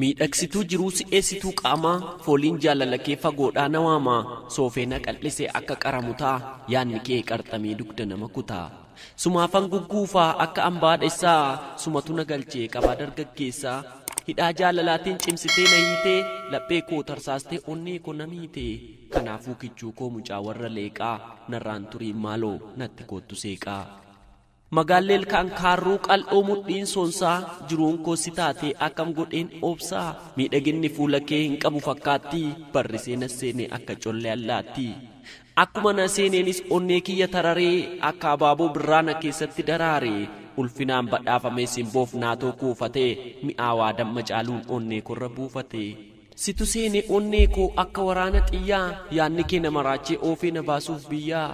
Miidhagsituu jiruu si'eessituu qaamaa fooliin jaalala kee fagoodhaa na waama soofeena qal'isee akka qaramu ta'a yaanni kee qarxamee dugda nama kutaa sumaafan gugguufaa akka ambaadhessaa sumatu na galchee qabaa dargaggeessaa hidhaa jaalalaatiin cimsitee na hiitee laphee koo tarsaastee onnee koo na miitee kanaafuu kichuu koo mucaa warra leeqaa narraan turii maaloo natti koottu seeqaa. Magaaleel kan kaarruu qal'oo mudhiin soonsaa jiruun koo si taatee akkam godheen obsaa miidhaginni fuula kee hin qabu fakkaatti barrisee na seene akka collee allaatti akkuma na seeneenis onnee kiyya tararee akka abaaboo birraana keessatti daraaree ulfinaan badhaafamee simboof naatoo kuufatee mi'aawaa damma caaluun onnee korra buufatee situ seene onnee koo akka waraana xiyyaa yaanni kee na maraachee oofee na baasuuf biyyaa.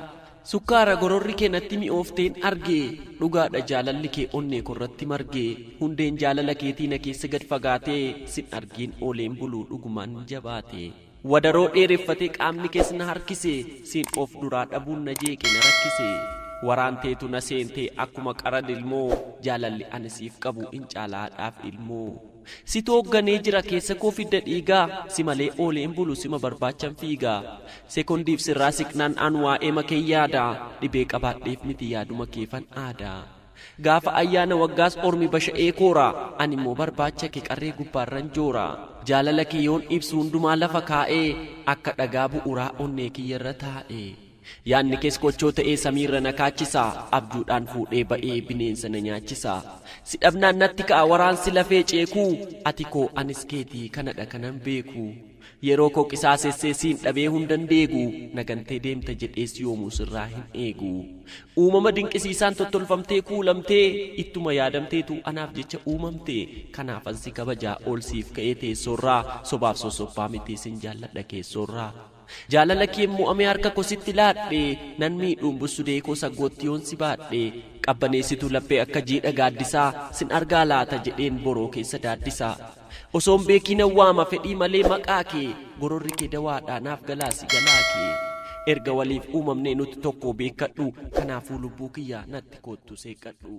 Sukkaara gororri kee natti mi'oofteen argee dhugaadha jaalalli kee onnee korratti margee hundeen jaalala keetii na keessa gad fagaatee sin argiin ooleen buluu dhugumaan jabaate wadaroo dheereffatee qaamni keessa na harkise sin of duraa dhabuun na jeeqe na rakkise waraanteetu na seentee akkuma qara ilmoo jaalalli ani siif qabu in caalaadhaaf ilmoo situ hoogganee jira keessa koo fidda dhiigaa si malee ooleen bulu sima barbaachan fiigaa sekondiif sirraa siqnaan an waa'ee makee yaada dhibee qabaadheef miti yaaduma keefan aadaa gaafa ayyaana waggaas ormi basha'ee koora ani immoo barbaacha kee qarree gubbaarran joora jaalala kee yoon ibsu hundumaa lafa kaa'ee akka dhagaa bu'uuraa onnee kiyyarra taa'ee yaanni kees kochoo ta'ee samiirra na kaachisaa abjuudhaan fuudhee ba'ee bineensa na nyaachisaa si dhabnaan natti ka'a waraansi lafee ceekuu ati koo anis keetii kanadha kanan beeku yeroo koo qisaasessee siin dhabee hundan deegu nagantee deemta jedhees yoomuu sirraa hin eegu uumama dinqisiisaan tottolfamtee kuulamtee ittuma yaadamteetu anaaf jecha uumamte kanaaf ansi kabajaa oolsiif ka'ee teessoorraa sobaaf sosobbaa mitee sin jaalladha keessoorraa. Jaalala kee mo'amee harka koo sitti laadhe nan miidhuun bussudee koo saggoottiyoon si baadhe qabbaneessitu laphee akka jiidha gaaddisaa sin argaa laata jedheen boroo keessa daaddisaa osoon beekiin waama fedhii malee maqaa kee gororri kee dawaadhaa naaf galaasi galaa kee erga waliif uumamnee nuti tokko beekadhu kanaafuu lubbuu kiyyaa natti koottu seeqadhu.